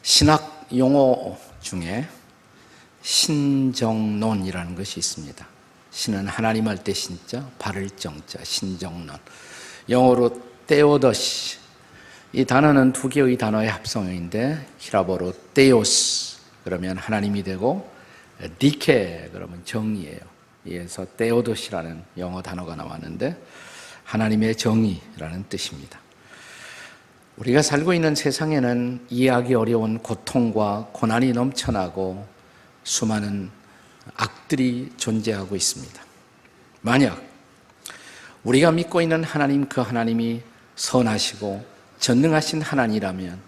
신학 용어 중에 신정론이라는 것이 있습니다. 신은 하나님 할 때 신자, 바를 정자, 신정론. 영어로 테오더시. 이 단어는 두 개의 단어의 합성어인데 히라보로 테오스 그러면 하나님이 되고 디케 그러면 정의예요. 이에서 테오더시라는 영어 단어가 나왔는데 하나님의 정의라는 뜻입니다. 우리가 살고 있는 세상에는 이해하기 어려운 고통과 고난이 넘쳐나고 수많은 악들이 존재하고 있습니다. 만약 우리가 믿고 있는 하나님, 그 하나님이 선하시고 전능하신 하나님이라면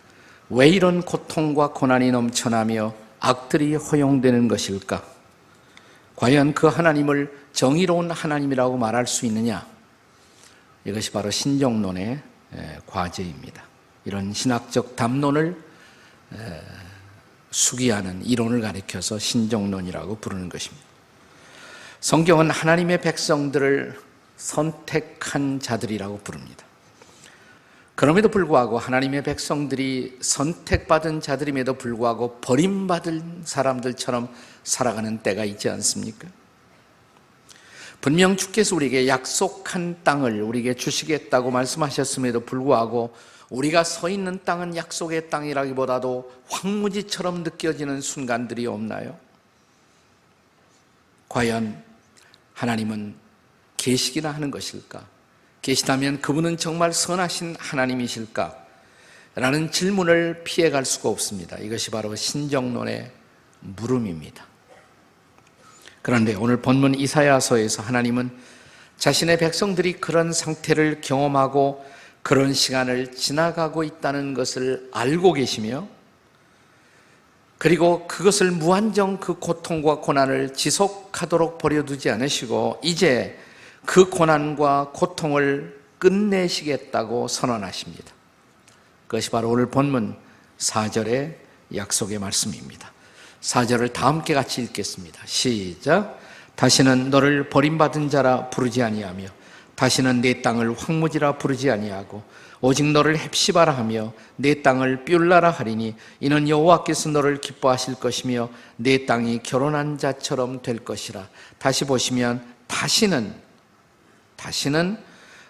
왜 이런 고통과 고난이 넘쳐나며 악들이 허용되는 것일까? 과연 그 하나님을 정의로운 하나님이라고 말할 수 있느냐? 이것이 바로 신정론의 과제입니다. 이런 신학적 담론을 수기하는 이론을 가리켜서 신정론이라고 부르는 것입니다. 성경은 하나님의 백성들을 선택한 자들이라고 부릅니다. 그럼에도 불구하고 하나님의 백성들이 선택받은 자들임에도 불구하고 버림받은 사람들처럼 살아가는 때가 있지 않습니까? 분명 주께서 우리에게 약속한 땅을 우리에게 주시겠다고 말씀하셨음에도 불구하고 우리가 서 있는 땅은 약속의 땅이라기보다도 황무지처럼 느껴지는 순간들이 없나요? 과연 하나님은 계시기나 하는 것일까? 계시다면 그분은 정말 선하신 하나님이실까? 라는 질문을 피해갈 수가 없습니다. 이것이 바로 신정론의 물음입니다. 그런데 오늘 본문 이사야서에서 하나님은 자신의 백성들이 그런 상태를 경험하고 그런 시간을 지나가고 있다는 것을 알고 계시며 그리고 그것을 무한정 그 고통과 고난을 지속하도록 버려두지 않으시고 이제 그 고난과 고통을 끝내시겠다고 선언하십니다. 그것이 바로 오늘 본문 4절의 약속의 말씀입니다. 4절을 다 함께 같이 읽겠습니다. 시작. 다시는 너를 버림받은 자라 부르지 아니하며 다시는 내 땅을 황무지라 부르지 아니하고 오직 너를 헵시바라 하며 내 땅을 뷸라라 하리니 이는 여호와께서 너를 기뻐하실 것이며 내 땅이 결혼한 자처럼 될 것이라. 다시 보시면 다시는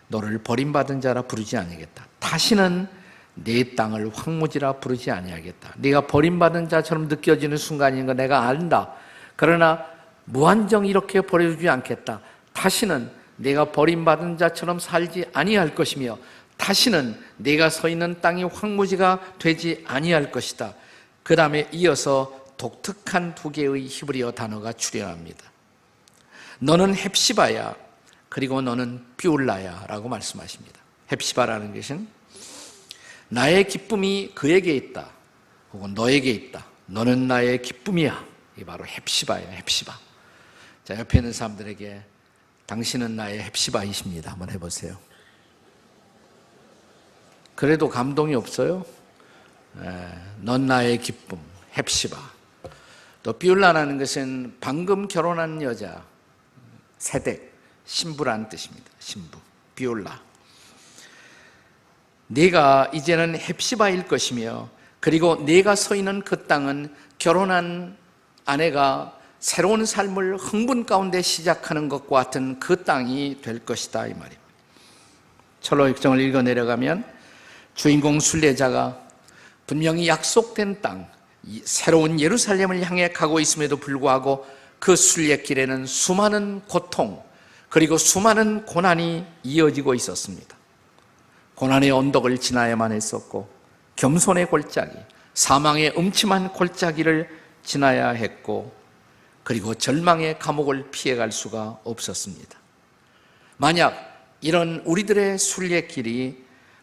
너를 버림받은 자라 부르지 아니하겠다. 다시는 내 땅을 황무지라 부르지 아니하겠다. 네가 버림받은 자처럼 느껴지는 순간인 거 내가 안다. 그러나 무한정 이렇게 버려주지 않겠다. 다시는 내가 버림받은 자처럼 살지 아니할 것이며 다시는 내가 서 있는 땅이 황무지가 되지 아니할 것이다. 그 다음에 이어서 독특한 두 개의 히브리어 단어가 출현합니다. 너는 헵시바야 그리고 너는 뷸라야 라고 말씀하십니다. 헵시바라는 것은 나의 기쁨이 그에게 있다 혹은 너에게 있다. 너는 나의 기쁨이야. 이게 바로 헵시바예요. 헵시바. 자, 옆에 있는 사람들에게 당신은 나의 헵시바이십니다. 한번 해보세요. 그래도 감동이 없어요? 넌 나의 기쁨, 헵시바. 또 뷸라라는 것은 방금 결혼한 여자, 세댁, 신부라는 뜻입니다. 신부, 뷸라. 네가 이제는 헵시바일 것이며 그리고 네가 서 있는 그 땅은 결혼한 아내가 새로운 삶을 흥분 가운데 시작하는 것과 같은 그 땅이 될 것이다 이 말입니다. 철로역정을 읽어 내려가면 주인공 순례자가 분명히 약속된 땅, 새로운 예루살렘을 향해 가고 있음에도 불구하고 그 순례길에는 수많은 고통 그리고 수많은 고난이 이어지고 있었습니다. 고난의 언덕을 지나야만 했었고 겸손의 골짜기, 사망의 음침한 골짜기를 지나야 했고 그리고 절망의 감옥을 피해갈 수가 없었습니다. 만약 이런 우리들의 순례길이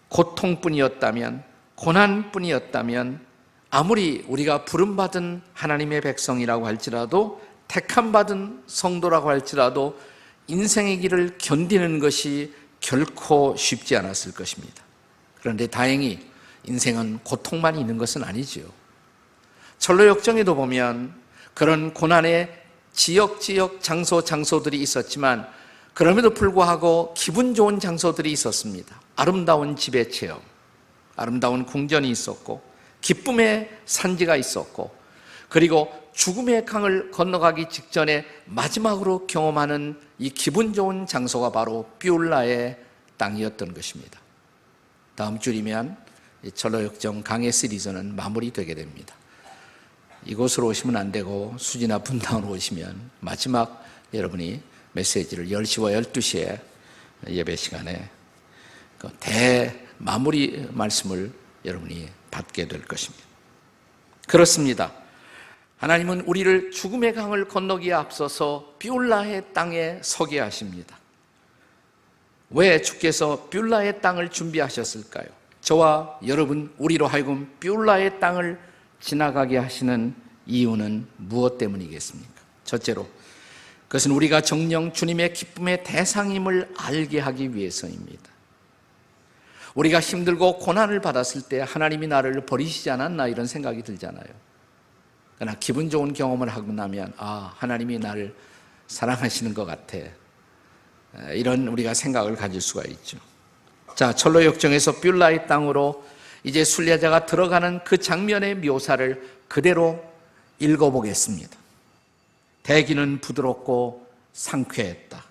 고통뿐이었다면, 고난뿐이었다면 아무리 우리가 부름받은 하나님의 백성이라고 할지라도 택함받은 성도라고 할지라도 인생의 길을 견디는 것이 결코 쉽지 않았을 것입니다. 그런데 다행히 인생은 고통만 있는 것은 아니지요. 철로역정에도 보면 그런 고난의 지역 장소들이 있었지만 그럼에도 불구하고 기분 좋은 장소들이 있었습니다. 아름다운 지배 체험, 아름다운 궁전이 있었고 기쁨의 산지가 있었고, 그리고 죽음의 강을 건너가기 직전에 마지막으로 경험하는 이 기분 좋은 장소가 바로 뷰울라의 땅이었던 것입니다. 다음 주이면 철로역정 강해 시리즈는 마무리되게 됩니다. 이곳으로 오시면 안 되고 수지나 분당으로 오시면 마지막 여러분이 메시지를 10시와 12시에 예배 시간에 대마무리 말씀을 여러분이 받게 될 것입니다. 그렇습니다. 하나님은 우리를 죽음의 강을 건너기에 앞서서 뷰울라의 땅에 서게 하십니다. 왜 주께서 뷰울라의 땅을 준비하셨을까요? 저와 여러분, 우리로 하여금 뷰울라의 땅을 지나가게 하시는 이유는 무엇 때문이겠습니까? 첫째로, 그것은 우리가 정녕 주님의 기쁨의 대상임을 알게 하기 위해서입니다. 우리가 힘들고 고난을 받았을 때 하나님이 나를 버리시지 않았나 이런 생각이 들잖아요. 그러나 기분 좋은 경험을 하고 나면 하나님이 나를 사랑하시는 것 같아, 이런 우리가 생각을 가질 수가 있죠. 자, 철로역정에서 뷰울라의 땅으로 이제 순례자가 들어가는 그 장면의 묘사를 그대로 읽어보겠습니다. 대기는 부드럽고 상쾌했다.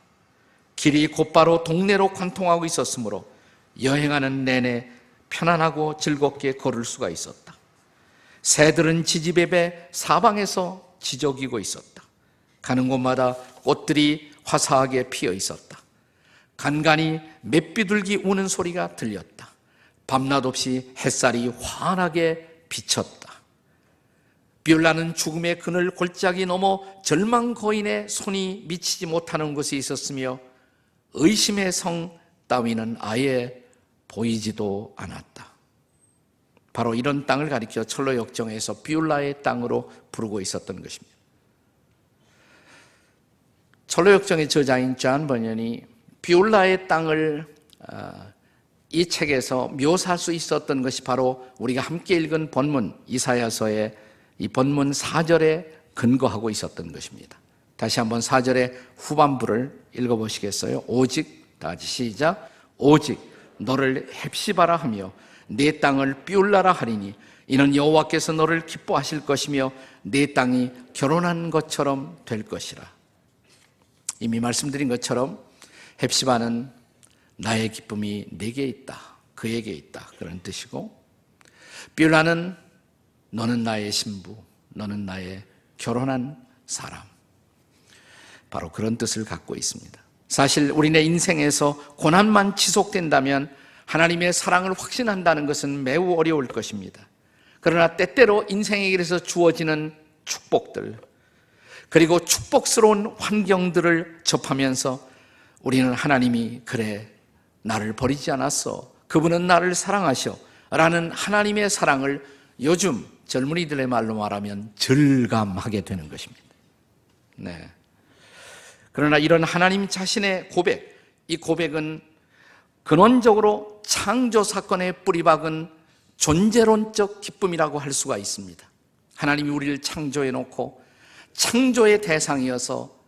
길이 곧바로 동네로 관통하고 있었으므로 여행하는 내내 편안하고 즐겁게 걸을 수가 있었다. 새들은 지지배배 사방에서 지저귀고 있었다. 가는 곳마다 꽃들이 화사하게 피어 있었다. 간간히 맷비둘기 우는 소리가 들렸다. 밤낮 없이 햇살이 환하게 비쳤다. 뷰울라는 죽음의 그늘 골짜기 넘어 절망 거인의 손이 미치지 못하는 곳에 있었으며 의심의 성 따위는 아예 보이지도 않았다. 바로 이런 땅을 가리켜 철로역정에서 뷰울라의 땅으로 부르고 있었던 것입니다. 철로역정의 저자인 존 버년이 뷰울라의 땅을 이 책에서 묘사할 수 있었던 것이 바로 우리가 함께 읽은 본문 이사야서의 이 본문 4절에 근거하고 있었던 것입니다. 다시 한번 4절의 후반부를 읽어보시겠어요? 오직, 다 같이 시작. 오직 너를 헵시바라 하며 네 땅을 뷰울라라 하리니 이는 여호와께서 너를 기뻐하실 것이며 네 땅이 결혼한 것처럼 될 것이라. 이미 말씀드린 것처럼 헵시바는 나의 기쁨이 내게 있다, 그에게 있다, 그런 뜻이고, 뷰울라는 너는 나의 신부, 너는 나의 결혼한 사람, 바로 그런 뜻을 갖고 있습니다. 사실 우리네 인생에서 고난만 지속된다면 하나님의 사랑을 확신한다는 것은 매우 어려울 것입니다. 그러나 때때로 인생의 길에서 주어지는 축복들, 그리고 축복스러운 환경들을 접하면서 우리는 하나님이 그래 나를 버리지 않았어, 그분은 나를 사랑하셔 라는 하나님의 사랑을 요즘 젊은이들의 말로 말하면 절감하게 되는 것입니다. 네. 그러나 이런 하나님 자신의 고백, 이 고백은 근원적으로 창조 사건에 뿌리박은 존재론적 기쁨이라고 할 수가 있습니다. 하나님이 우리를 창조해 놓고 창조의 대상이어서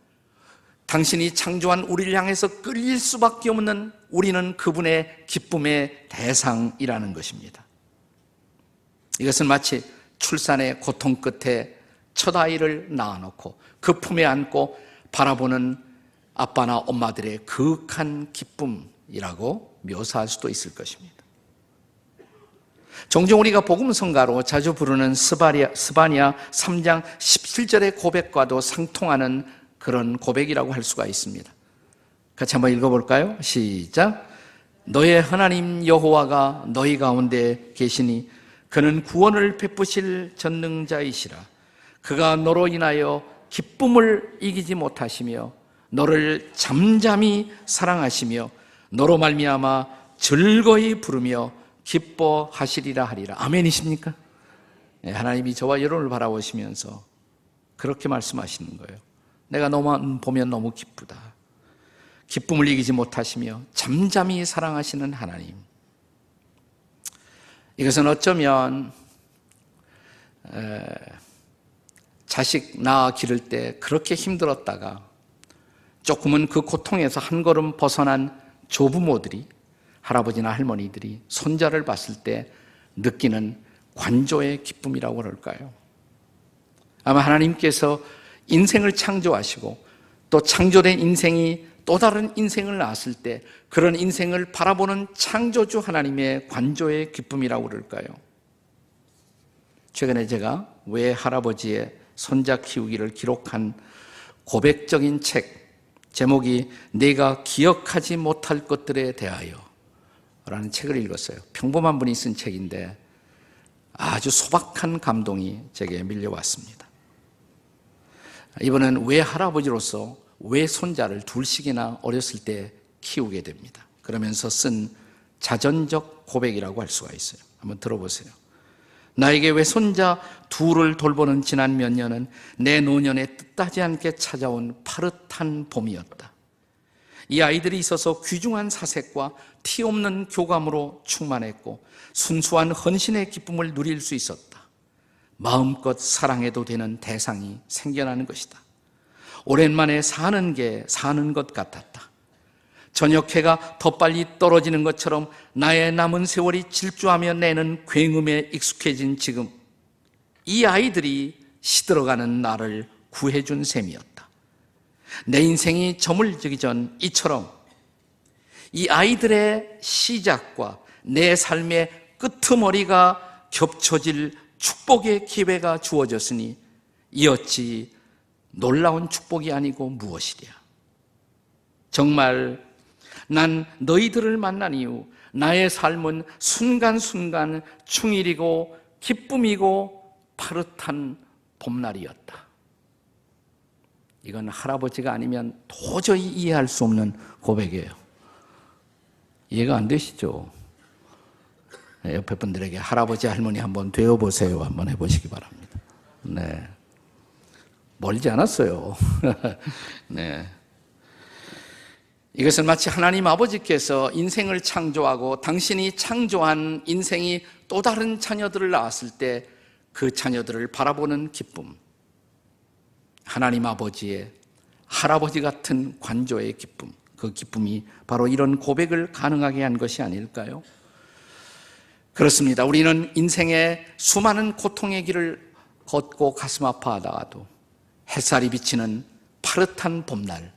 당신이 창조한 우리를 향해서 끌릴 수밖에 없는 우리는 그분의 기쁨의 대상이라는 것입니다. 이것은 마치 출산의 고통 끝에 첫 아이를 낳아놓고 그 품에 안고 바라보는 아빠나 엄마들의 그윽한 기쁨이라고 묘사할 수도 있을 것입니다. 종종 우리가 복음성가로 자주 부르는 스바냐 3장 17절의 고백과도 상통하는 그런 고백이라고 할 수가 있습니다. 같이 한번 읽어볼까요? 시작. 너의 하나님 여호와가 너희 가운데 계시니 그는 구원을 베푸실 전능자이시라. 그가 너로 인하여 기쁨을 이기지 못하시며 너를 잠잠히 사랑하시며 너로 말미암아 즐거이 부르며 기뻐하시리라 하리라. 아멘이십니까? 네, 하나님이 저와 여러분을 바라보시면서 그렇게 말씀하시는 거예요. 내가 너만 보면 너무 기쁘다. 기쁨을 이기지 못하시며 잠잠히 사랑하시는 하나님. 이것은 어쩌면 자식 낳아 기를 때 그렇게 힘들었다가 조금은 그 고통에서 한 걸음 벗어난 조부모들이, 할아버지나 할머니들이 손자를 봤을 때 느끼는 관조의 기쁨이라고 그럴까요? 아마 하나님께서 인생을 창조하시고 또 창조된 인생이 또 다른 인생을 낳았을 때 그런 인생을 바라보는 창조주 하나님의 관조의 기쁨이라고 그럴까요? 최근에 제가 외 할아버지의 손자 키우기를 기록한 고백적인 책, 제목이 내가 기억하지 못할 것들에 대하여 라는 책을 읽었어요. 평범한 분이 쓴 책인데 아주 소박한 감동이 제게 밀려왔습니다. 이번엔 외할아버지로서 외손자를 둘씩이나 어렸을 때 키우게 됩니다. 그러면서 쓴 자전적 고백이라고 할 수가 있어요. 한번 들어보세요. 나에게 외손자 둘을 돌보는 지난 몇 년은 내 노년에 뜻하지 않게 찾아온 파릇한 봄이었다. 이 아이들이 있어서 귀중한 사색과 티 없는 교감으로 충만했고 순수한 헌신의 기쁨을 누릴 수 있었다. 마음껏 사랑해도 되는 대상이 생겨나는 것이다. 오랜만에 사는 것 같았다. 저녁 해가 더 빨리 떨어지는 것처럼 나의 남은 세월이 질주하며 내는 굉음에 익숙해진 지금 이 아이들이 시들어가는 나를 구해준 셈이었다. 내 인생이 저물지기 전 이처럼 이 아이들의 시작과 내 삶의 끄트머리가 겹쳐질 축복의 기회가 주어졌으니 이 어찌 놀라운 축복이 아니고 무엇이랴. 정말 난 너희들을 만난 이후 나의 삶은 순간순간 충일이고 기쁨이고 파릇한 봄날이었다. 이건 할아버지가 아니면 도저히 이해할 수 없는 고백이에요. 이해가 안 되시죠? 옆에 분들에게 할아버지 할머니 한번 되어보세요. 한번 해보시기 바랍니다. 네, 멀지 않았어요. 네. 이것은 마치 하나님 아버지께서 인생을 창조하고 당신이 창조한 인생이 또 다른 자녀들을 낳았을 때 그 자녀들을 바라보는 기쁨, 하나님 아버지의 할아버지 같은 관조의 기쁨, 그 기쁨이 바로 이런 고백을 가능하게 한 것이 아닐까요? 그렇습니다. 우리는 인생의 수많은 고통의 길을 걷고 가슴 아파하다가도 햇살이 비치는 파릇한 봄날,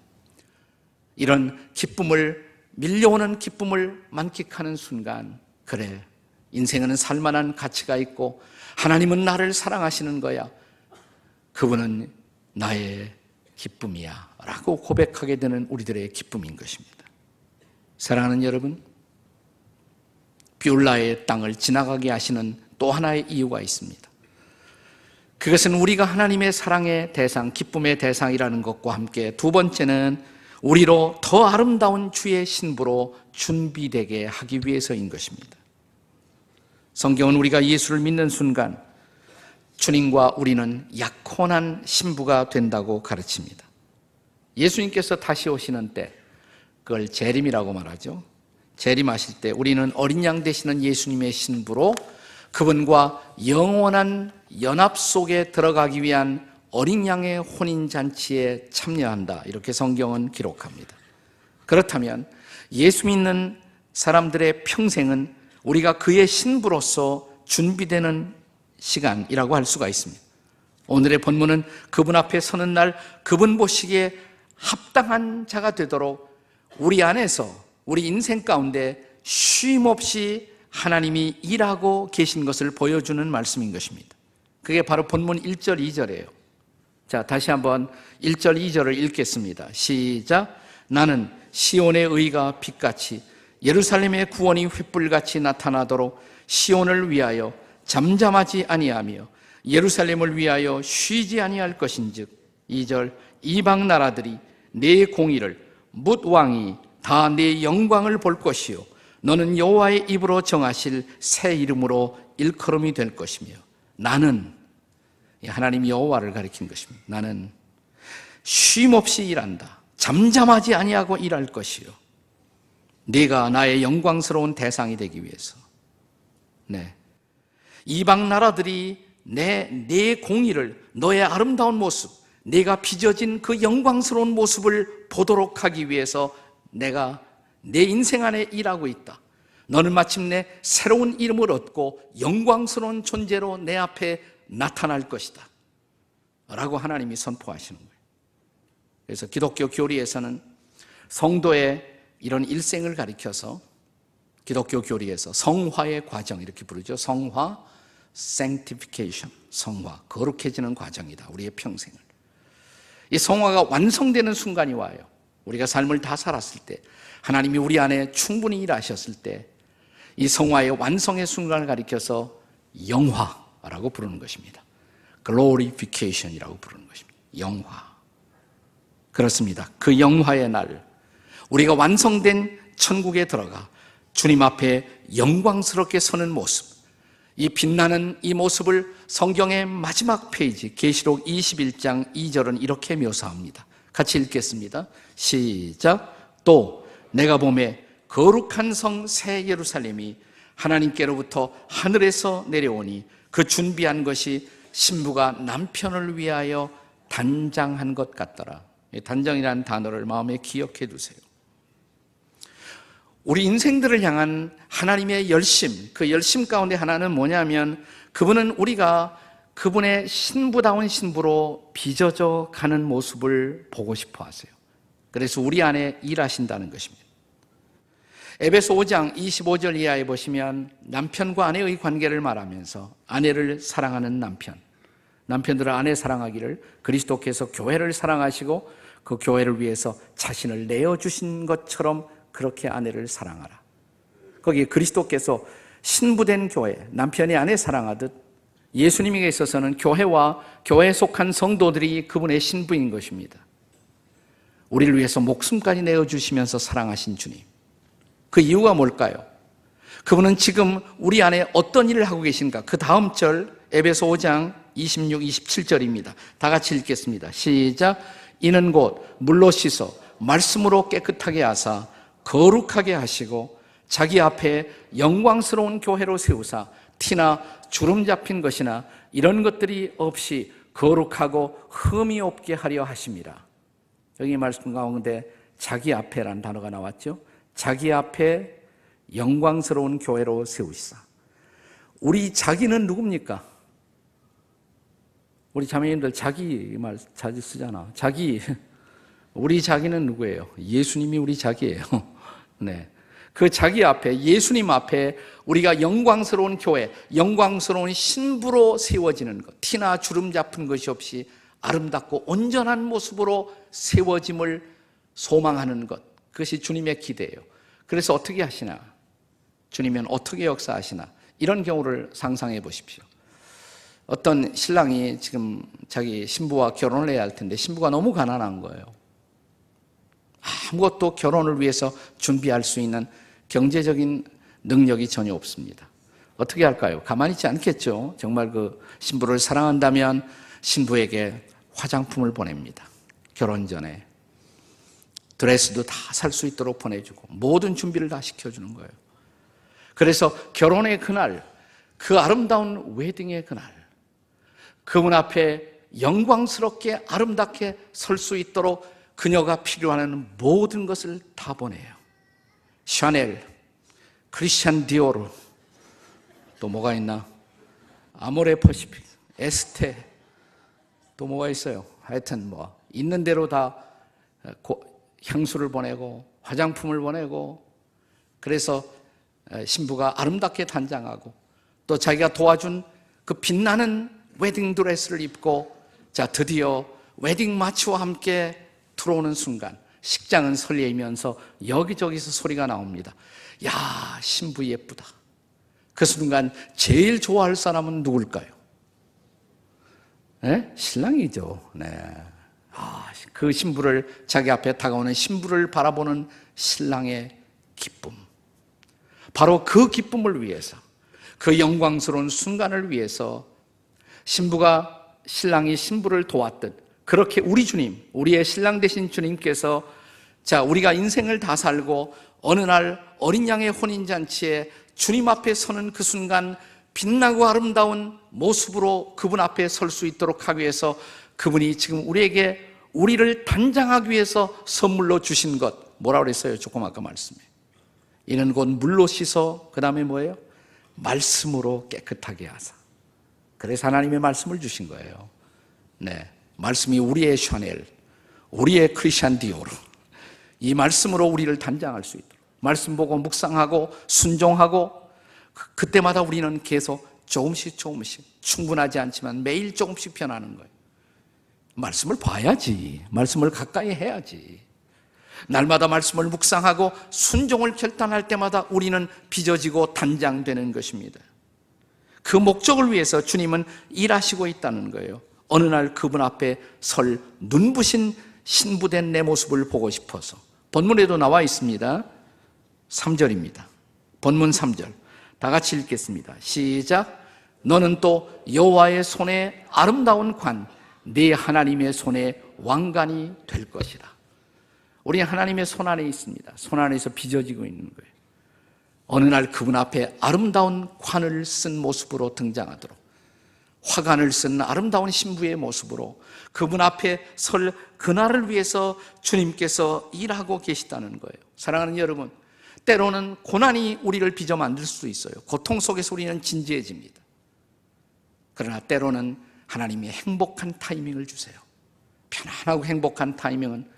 이런 기쁨을, 밀려오는 기쁨을 만끽하는 순간, 그래, 인생에는 살만한 가치가 있고 하나님은 나를 사랑하시는 거야, 그분은 나의 기쁨이야 라고 고백하게 되는 우리들의 기쁨인 것입니다. 사랑하는 여러분, 비올라의 땅을 지나가게 하시는 또 하나의 이유가 있습니다. 그것은 우리가 하나님의 사랑의 대상, 기쁨의 대상이라는 것과 함께 두 번째는 우리로 더 아름다운 주의 신부로 준비되게 하기 위해서인 것입니다. 성경은 우리가 예수를 믿는 순간 주님과 우리는 약혼한 신부가 된다고 가르칩니다. 예수님께서 다시 오시는 때 그걸 재림이라고 말하죠. 재림하실 때 우리는 어린 양 되시는 예수님의 신부로 그분과 영원한 연합 속에 들어가기 위한 어린 양의 혼인잔치에 참여한다, 이렇게 성경은 기록합니다. 그렇다면 예수 믿는 사람들의 평생은 우리가 그의 신부로서 준비되는 시간이라고 할 수가 있습니다. 오늘의 본문은 그분 앞에 서는 날 그분 보시기에 합당한 자가 되도록 우리 안에서, 우리 인생 가운데 쉼없이 하나님이 일하고 계신 것을 보여주는 말씀인 것입니다. 그게 바로 본문 1절, 2절이에요. 자, 다시 한번 1절, 2절을 읽겠습니다. 시작. 나는 시온의 의가 빛같이 예루살렘의 구원이 횃불같이 나타나도록 시온을 위하여 잠잠하지 아니하며 예루살렘을 위하여 쉬지 아니할 것인즉 2절. 이방 나라들이 내 공의를 뭇 왕이 다 내 영광을 볼 것이요 너는 여호와의 입으로 정하실 새 이름으로 일컬음이 될 것이며 나는, 하나님 여호와를 가리킨 것입니다. 나는 쉼없이 일한다. 잠잠하지 아니하고 일할 것이요 네가 나의 영광스러운 대상이 되기 위해서. 네, 이방 나라들이 내 공의를, 너의 아름다운 모습, 네가 빚어진 그 영광스러운 모습을 보도록 하기 위해서 내가 내 인생 안에 일하고 있다. 너는 마침내 새로운 이름을 얻고 영광스러운 존재로 내 앞에 나타날 것이다 라고 하나님이 선포하시는 거예요. 그래서 기독교 교리에서는 성도의 이런 일생을 가리켜서 기독교 교리에서 성화의 과정 이렇게 부르죠. 성화, sanctification, 성화, 거룩해지는 과정이다. 우리의 평생을. 이 성화가 완성되는 순간이 와요. 우리가 삶을 다 살았을 때, 하나님이 우리 안에 충분히 일하셨을 때, 이 성화의 완성의 순간을 가리켜서 영화라고 부르는 것입니다. glorification이라고 부르는 것입니다. 영화. 그렇습니다. 그 영화의 날, 우리가 완성된 천국에 들어가 주님 앞에 영광스럽게 서는 모습, 이 빛나는 이 모습을 성경의 마지막 페이지 계시록 21장 2절은 이렇게 묘사합니다. 같이 읽겠습니다. 시작. 또 내가 보매 거룩한 성 새 예루살렘이 하나님께로부터 하늘에서 내려오니 그 준비한 것이 신부가 남편을 위하여 단장한 것 같더라. 단장이라는 단어를 마음에 기억해 두세요. 우리 인생들을 향한 하나님의 열심, 그 열심 가운데 하나는 뭐냐면 그분은 우리가 그분의 신부다운 신부로 빚어져 가는 모습을 보고 싶어 하세요. 그래서 우리 안에 일하신다는 것입니다. 에베소 5장 25절 이하에 보시면 남편과 아내의 관계를 말하면서 아내를 사랑하는 남편들은 아내 사랑하기를 그리스도께서 교회를 사랑하시고 그 교회를 위해서 자신을 내어주신 것처럼 그렇게 아내를 사랑하라. 거기에 그리스도께서 신부된 교회, 남편이 아내 사랑하듯 예수님에게 있어서는 교회와 교회에 속한 성도들이 그분의 신부인 것입니다. 우리를 위해서 목숨까지 내어주시면서 사랑하신 주님. 그 이유가 뭘까요? 그분은 지금 우리 안에 어떤 일을 하고 계신가? 그 다음 절 에베소 5장 26, 27절입니다. 다 같이 읽겠습니다. 시작. 이는 곧 물로 씻어 말씀으로 깨끗하게 하사 거룩하게 하시고 자기 앞에 영광스러운 교회로 세우사 티나 주름 잡힌 것이나 이런 것들이 없이 거룩하고 흠이 없게 하려 하심이라. 여기 말씀 가운데 자기 앞에라는 단어가 나왔죠. 자기 앞에 영광스러운 교회로 세우시사. 우리 자기는 누굽니까? 우리 자매님들 자기 말 자주 쓰잖아. 자기. 우리 자기는 누구예요? 예수님이 우리 자기예요. 네. 그 자기 앞에, 예수님 앞에 우리가 영광스러운 교회, 영광스러운 신부로 세워지는 것, 티나 주름 잡힌 것이 없이 아름답고 온전한 모습으로 세워짐을 소망하는 것, 그것이 주님의 기대예요. 그래서 어떻게 하시나? 주님은 어떻게 역사하시나? 이런 경우를 상상해 보십시오. 어떤 신랑이 지금 자기 신부와 결혼을 해야 할 텐데 신부가 너무 가난한 거예요. 아무것도 결혼을 위해서 준비할 수 있는 경제적인 능력이 전혀 없습니다. 어떻게 할까요? 가만히 있지 않겠죠. 정말 그 신부를 사랑한다면 신부에게 화장품을 보냅니다. 결혼 전에. 드레스도 다 살 수 있도록 보내주고 모든 준비를 다 시켜주는 거예요. 그래서 결혼의 그날, 그 아름다운 웨딩의 그날, 그분 앞에 영광스럽게 아름답게 설 수 있도록 그녀가 필요한 모든 것을 다 보내요. 샤넬, 크리스찬 디오르, 또 뭐가 있나? 아모레 퍼시픽, 에스테, 또 뭐가 있어요? 하여튼 뭐 있는 대로 다 향수를 보내고 화장품을 보내고 그래서 신부가 아름답게 단장하고 또 자기가 도와준 그 빛나는 웨딩 드레스를 입고 자 드디어 웨딩 마치와 함께 들어오는 순간 식장은 설레이면서 여기저기서 소리가 나옵니다. 야, 신부 예쁘다. 그 순간 제일 좋아할 사람은 누굴까요? 네? 신랑이죠. 네. 그 신부를 자기 앞에 다가오는 신부를 바라보는 신랑의 기쁨. 바로 그 기쁨을 위해서 그 영광스러운 순간을 위해서 신랑이 신부를 도왔듯 그렇게 우리 주님, 우리의 신랑 되신 주님께서 자, 우리가 인생을 다 살고 어느 날 어린 양의 혼인잔치에 주님 앞에 서는 그 순간 빛나고 아름다운 모습으로 그분 앞에 설 수 있도록 하기 위해서 그분이 지금 우리를 단장하기 위해서 선물로 주신 것 뭐라고 그랬어요? 조금 아까 말씀에 이는 곧 물로 씻어 그 다음에 뭐예요? 말씀으로 깨끗하게 하사. 그래서 하나님의 말씀을 주신 거예요. 네, 말씀이 우리의 샤넬, 우리의 크리스찬 디오르, 이 말씀으로 우리를 단장할 수 있도록 말씀 보고 묵상하고 순종하고 그때마다 우리는 계속 조금씩 충분하지 않지만 매일 조금씩 변하는 거예요. 말씀을 봐야지, 말씀을 가까이 해야지. 날마다 말씀을 묵상하고 순종을 결단할 때마다 우리는 빚어지고 단장되는 것입니다. 그 목적을 위해서 주님은 일하시고 있다는 거예요. 어느 날 그분 앞에 설 눈부신 신부된 내 모습을 보고 싶어서. 본문에도 나와 있습니다. 3절입니다. 본문 3절 다 같이 읽겠습니다. 시작. 너는 또 여호와의 손에 아름다운 관, 네 하나님의 손에 왕관이 될 것이라. 우리 하나님의 손 안에 있습니다. 손 안에서 빚어지고 있는 거예요. 어느 날 그분 앞에 아름다운 관을 쓴 모습으로 등장하도록, 화관을 쓴 아름다운 신부의 모습으로 그분 앞에 설 그날을 위해서 주님께서 일하고 계시다는 거예요. 사랑하는 여러분, 때로는 고난이 우리를 빚어 만들 수도 있어요. 고통 속에서 우리는 진지해집니다. 그러나 때로는 하나님이 행복한 타이밍을 주세요. 편안하고 행복한 타이밍은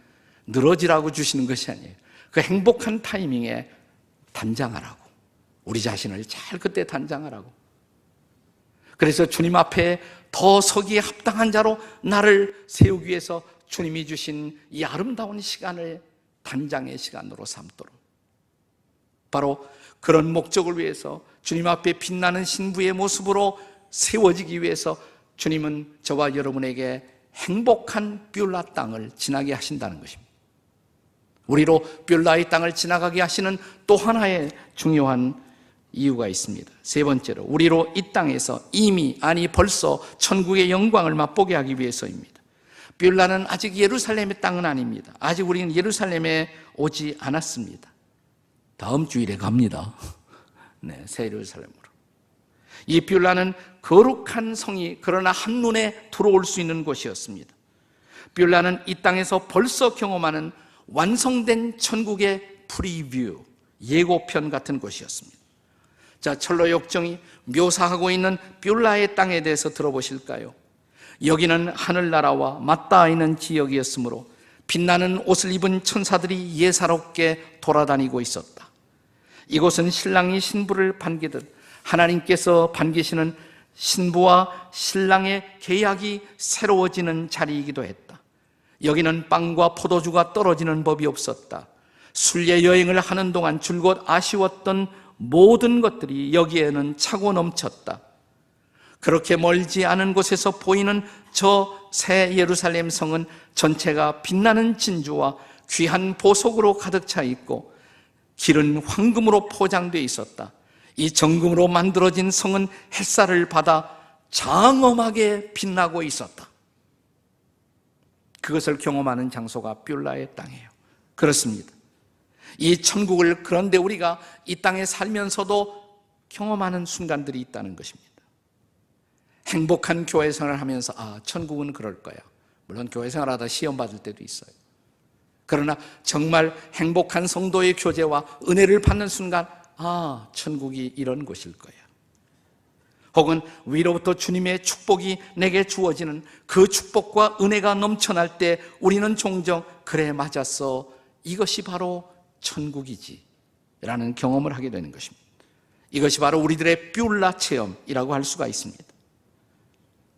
늘어지라고 주시는 것이 아니에요. 그 행복한 타이밍에 단장하라고, 우리 자신을 잘 그때 단장하라고. 그래서 주님 앞에 더 서기에 합당한 자로 나를 세우기 위해서 주님이 주신 이 아름다운 시간을 단장의 시간으로 삼도록, 바로 그런 목적을 위해서 주님 앞에 빛나는 신부의 모습으로 세워지기 위해서 주님은 저와 여러분에게 행복한 뷸라 땅을 지나게 하신다는 것입니다. 우리로 뷸라의 땅을 지나가게 하시는 또 하나의 중요한 이유가 있습니다. 세 번째로, 우리로 이 땅에서 벌써 천국의 영광을 맛보게 하기 위해서입니다. 뷸라는 아직 예루살렘의 땅은 아닙니다. 아직 우리는 예루살렘에 오지 않았습니다. 다음 주일에 갑니다. 네, 새 예루살렘으로. 이 뷸라는 거룩한 성이 그러나 한눈에 들어올 수 있는 곳이었습니다. 뷸라는 이 땅에서 벌써 경험하는 완성된 천국의 프리뷰, 예고편 같은 곳이었습니다. 자, 철로 역정이 묘사하고 있는 뷸라의 땅에 대해서 들어보실까요? 여기는 하늘나라와 맞닿아 있는 지역이었으므로 빛나는 옷을 입은 천사들이 예사롭게 돌아다니고 있었다. 이곳은 신랑이 신부를 반기듯 하나님께서 반기시는 신부와 신랑의 계약이 새로워지는 자리이기도 했다. 여기는 빵과 포도주가 떨어지는 법이 없었다. 순례 여행을 하는 동안 줄곧 아쉬웠던 모든 것들이 여기에는 차고 넘쳤다. 그렇게 멀지 않은 곳에서 보이는 저 새 예루살렘 성은 전체가 빛나는 진주와 귀한 보석으로 가득 차 있고 길은 황금으로 포장되어 있었다. 이 정금으로 만들어진 성은 햇살을 받아 장엄하게 빛나고 있었다. 그것을 경험하는 장소가 뷸라의 땅이에요. 그렇습니다. 이 천국을 그런데 우리가 이 땅에 살면서도 경험하는 순간들이 있다는 것입니다. 행복한 교회 생활을 하면서 천국은 그럴 거야. 물론 교회 생활하다 시험 받을 때도 있어요. 그러나 정말 행복한 성도의 교제와 은혜를 받는 순간 천국이 이런 곳일 거야. 혹은 위로부터 주님의 축복이 내게 주어지는 그 축복과 은혜가 넘쳐날 때 우리는 종종 그래 맞았어, 이것이 바로 천국이지 라는 경험을 하게 되는 것입니다. 이것이 바로 우리들의 뷸라 체험이라고 할 수가 있습니다.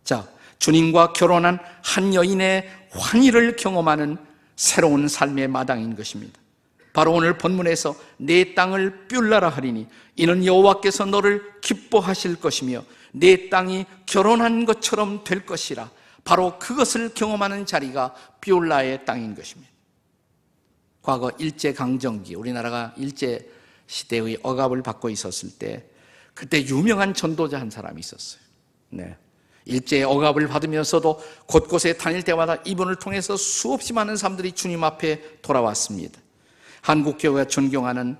자, 주님과 결혼한 한 여인의 환희를 경험하는 새로운 삶의 마당인 것입니다. 바로 오늘 본문에서 내 땅을 뷸라라 하리니 이는 여호와께서 너를 기뻐하실 것이며 내 땅이 결혼한 것처럼 될 것이라. 바로 그것을 경험하는 자리가 뷸라의 땅인 것입니다. 과거 일제강점기, 우리나라가 일제시대의 억압을 받고 있었을 때 그때 유명한 전도자 한 사람이 있었어요. 네. 일제의 억압을 받으면서도 곳곳에 다닐 때마다 이분을 통해서 수없이 많은 사람들이 주님 앞에 돌아왔습니다. 한국교회가 존경하는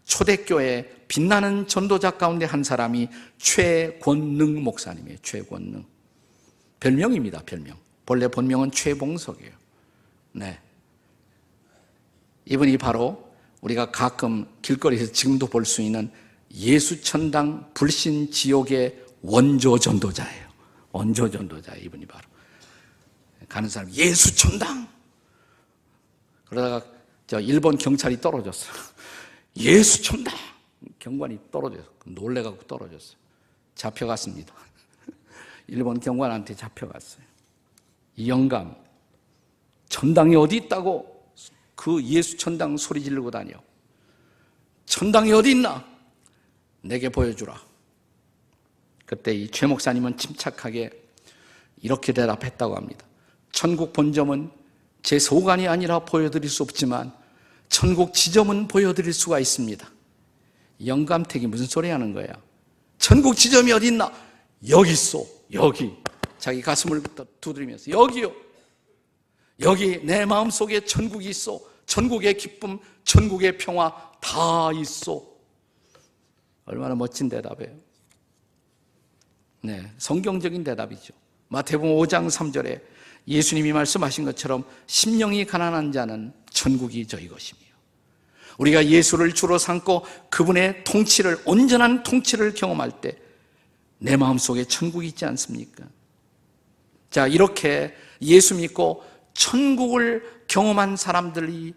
초대교회 빛나는 전도자 가운데 한 사람이 최권능 목사님이에요. 최권능. 별명입니다. 별명. 본래 본명은 최봉석이에요. 네. 이분이 바로 우리가 가끔 길거리에서 지금도 볼 수 있는 예수천당 불신 지옥의 원조 전도자예요. 원조 전도자예요. 이분이 바로. 가는 사람 예수천당. 그러다가 일본 경찰이 떨어졌어요. 예수천당. 경관이 떨어졌어요. 놀래갖고 떨어졌어요. 잡혀갔습니다. 일본 경관한테 잡혀갔어요. 이 영감, 천당이 어디 있다고 그 예수천당 소리 지르고 다녀. 천당이 어디 있나? 내게 보여주라. 그때 이 최 목사님은 침착하게 이렇게 대답했다고 합니다. 천국 본점은 제 소관이 아니라 보여드릴 수 없지만 천국 지점은 보여드릴 수가 있습니다. 영감택이 무슨 소리 하는 거야? 천국 지점이 어디 있나? 여기 있어. 여기. 자기 가슴을 두드리면서 여기요. 여기 내 마음속에 천국이 있어. 천국의 기쁨, 천국의 평화 다 있어. 얼마나 멋진 대답이에요. 네, 성경적인 대답이죠. 마태복음 5장 3절에 예수님이 말씀하신 것처럼 심령이 가난한 자는 천국이 저희 것이며, 우리가 예수를 주로 삼고 그분의 통치를, 온전한 통치를 경험할 때 내 마음속에 천국이 있지 않습니까? 자, 이렇게 예수 믿고 천국을 경험한 사람들이,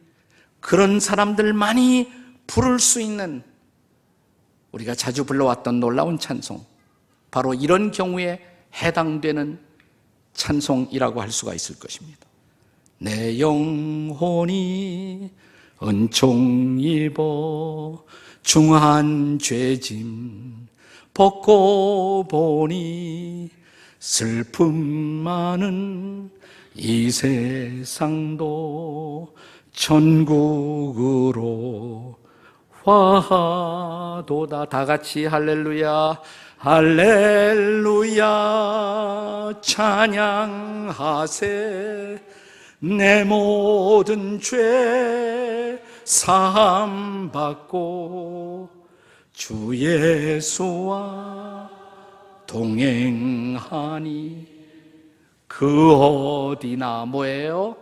그런 사람들만이 부를 수 있는, 우리가 자주 불러왔던 놀라운 찬송, 바로 이런 경우에 해당되는 찬송이라고 할 수가 있을 것입니다. 내 영혼이 은총 입어 중한 죄짐 벗고 보니 슬픔 많은 이 세상도 천국으로 화하도다. 다 같이 할렐루야 할렐루야 찬양하세. 내 모든 죄 사함 받고 주 예수와 동행하니 그 어디나 뭐예요?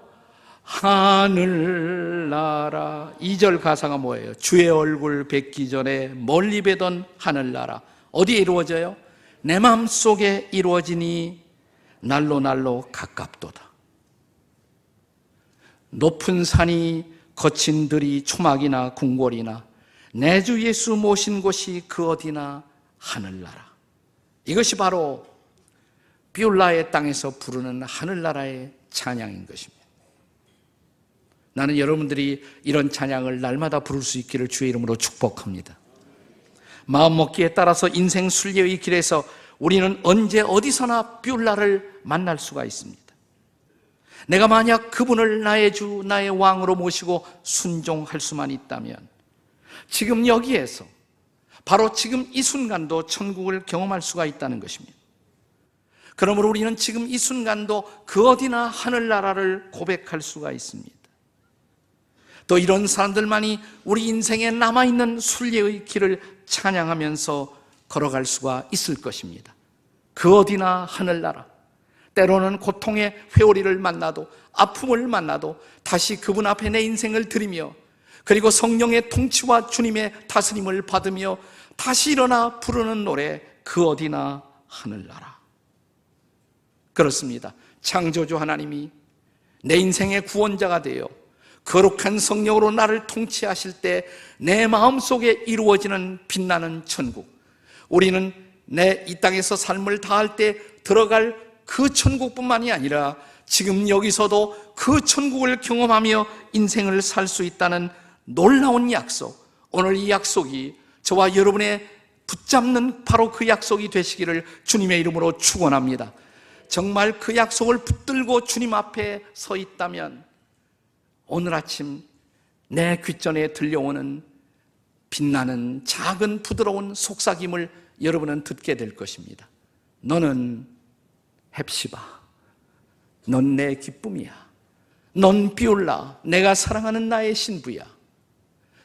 하늘나라. 2절 가사가 뭐예요? 주의 얼굴 뵙기 전에 멀리 뵈던 하늘나라. 어디에 이루어져요? 내 마음속에 이루어지니 날로 날로 가깝도다. 높은 산이 거친 들이 초막이나 궁궐이나 내 주 예수 모신 곳이 그 어디나 하늘나라. 이것이 바로 비올라의 땅에서 부르는 하늘나라의 찬양인 것입니다. 나는 여러분들이 이런 찬양을 날마다 부를 수 있기를 주의 이름으로 축복합니다. 마음먹기에 따라서 인생 순례의 길에서 우리는 언제 어디서나 비올라를 만날 수가 있습니다. 내가 만약 그분을 나의 주, 나의 왕으로 모시고 순종할 수만 있다면 지금 여기에서, 바로 지금 이 순간도 천국을 경험할 수가 있다는 것입니다. 그러므로 우리는 지금 이 순간도 그 어디나 하늘나라를 고백할 수가 있습니다. 또 이런 사람들만이 우리 인생에 남아있는 순례의 길을 찬양하면서 걸어갈 수가 있을 것입니다. 그 어디나 하늘나라. 때로는 고통의 회오리를 만나도, 아픔을 만나도 다시 그분 앞에 내 인생을 드리며, 그리고 성령의 통치와 주님의 다스림을 받으며 다시 일어나 부르는 노래, 그 어디나 하늘나라. 그렇습니다. 창조주 하나님이 내 인생의 구원자가 되어 거룩한 성령으로 나를 통치하실 때 내 마음속에 이루어지는 빛나는 천국, 우리는 내 이 땅에서 삶을 다할 때 들어갈 그 천국뿐만이 아니라 지금 여기서도 그 천국을 경험하며 인생을 살 수 있다는 놀라운 약속, 오늘 이 약속이 저와 여러분의 붙잡는 바로 그 약속이 되시기를 주님의 이름으로 축원합니다. 정말 그 약속을 붙들고 주님 앞에 서 있다면 오늘 아침 내 귓전에 들려오는 빛나는 작은 부드러운 속삭임을 여러분은 듣게 될 것입니다. 너는 헵시바, 넌 내 기쁨이야. 넌 비올라, 내가 사랑하는 나의 신부야.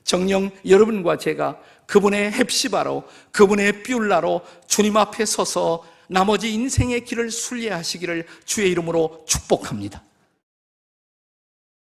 정녕 여러분과 제가 그분의 헵시바로, 그분의 비올라로 주님 앞에 서서 나머지 인생의 길을 순례하시기를 주의 이름으로 축복합니다.